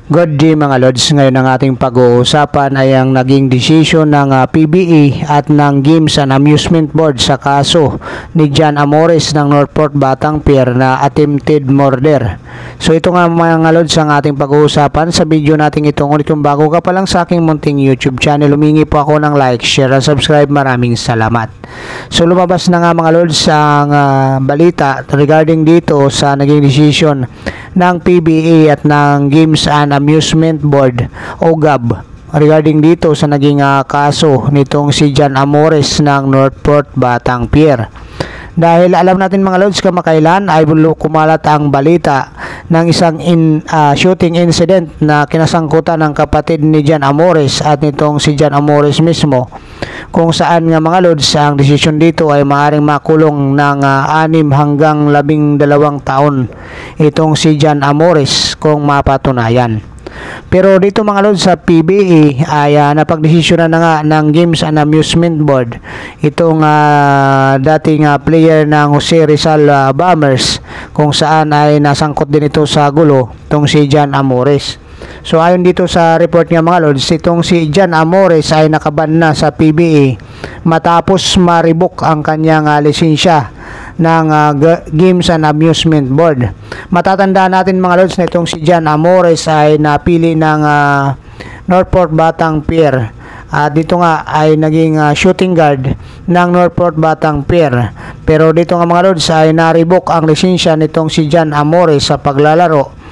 Good day mga Lods, ngayon ang ating pag-uusapan ay ang naging desisyon ng PBA at ng Games and Amusement Board sa kaso ni John Amores ng Northport Batang Pier na attempted murder. So ito nga mga Lods ang ating pag-uusapan sa video natin ito. Ngunit kung bago ka pa lang sa aking munting YouTube channel, humingi po ako ng like, share at subscribe. Maraming salamat. So lumabas na nga mga Lods ang balita regarding dito sa naging desisyon ng PBA at ng Games and Amusement Board o GAB regarding dito sa naging kaso nitong si John Amores ng Northport Batang Pier. Dahil alam natin mga Lods, kamakailan ay kumalat ang balita ng isang shooting incident na kinasangkutan ng kapatid ni John Amores at nitong si John Amores mismo, kung saan nga mga Lods ang desisyon dito ay maaaring makulong ng 6 hanggang 12 taon itong si John Amores kung mapatunayan. Pero dito mga Lods sa PBA ay napagdesisyonan na nga ng Games and Amusement Board itong dating player ng Jose Rizal Bombers, kung saan ay nasangkot din ito sa gulo itong si John Amores. So ayon dito sa report nga mga Lods, itong si John Amores ay nakaban na sa PBA matapos maribok ang kanyang lisensya ng Games and Amusement Board. Matatandaan natin mga Lods na itong si John Amores ay napili ng Northport Batang Pier at dito nga ay naging shooting guard ng Northport Batang Pier. Pero dito nga mga Lods ay naribok ang lisensya nitong si John Amores sa paglalaro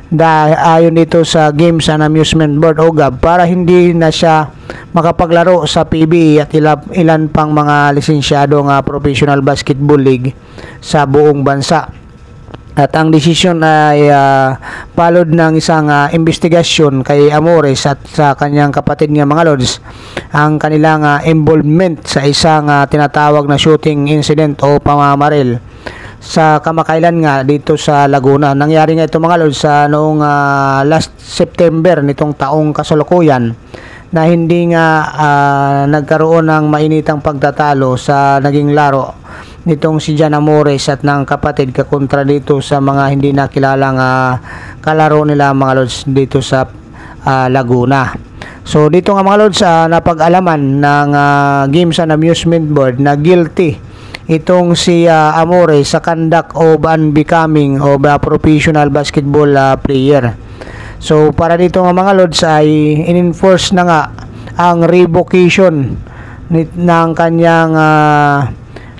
dahil ayon dito sa Games and Amusement Board o GAB, para hindi na siya makapaglaro sa PBA at ilan pang mga lisensyadong professional basketball league sa buong bansa. At ang desisyon ay followed ng isang investigasyon kay Amores at sa kanyang kapatid nga mga Lods, ang kanilang involvement sa isang tinatawag na shooting incident o pamamaril sa kamakailan nga dito sa Laguna. Nangyari nga ito mga Lods sa noong last September nitong taong kasalukuyan, na hindi nga nagkaroon ng mainitang pagtatalo sa naging laro nitong si John Amores at ng kapatid kakontra dito sa mga hindi nakilalang kalaro nila mga Lods dito sa Laguna. So dito nga mga Lods napag-alaman ng Games and Amusement Board na guilty itong si Amores sa conduct of unbecoming of a professional basketball player. So para dito nga mga Lods ay in-enforce na nga ang revocation ng kanyang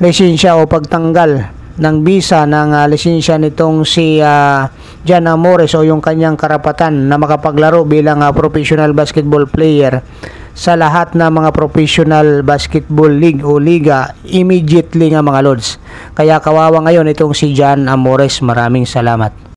lisensya o pagtanggal ng visa ng lisensya nitong si John Amores o yung kanyang karapatan na makapaglaro bilang professional basketball player sa lahat ng mga professional basketball league o liga immediately nga mga Lods. Kaya kawawa ngayon itong si John Amores. Maraming salamat.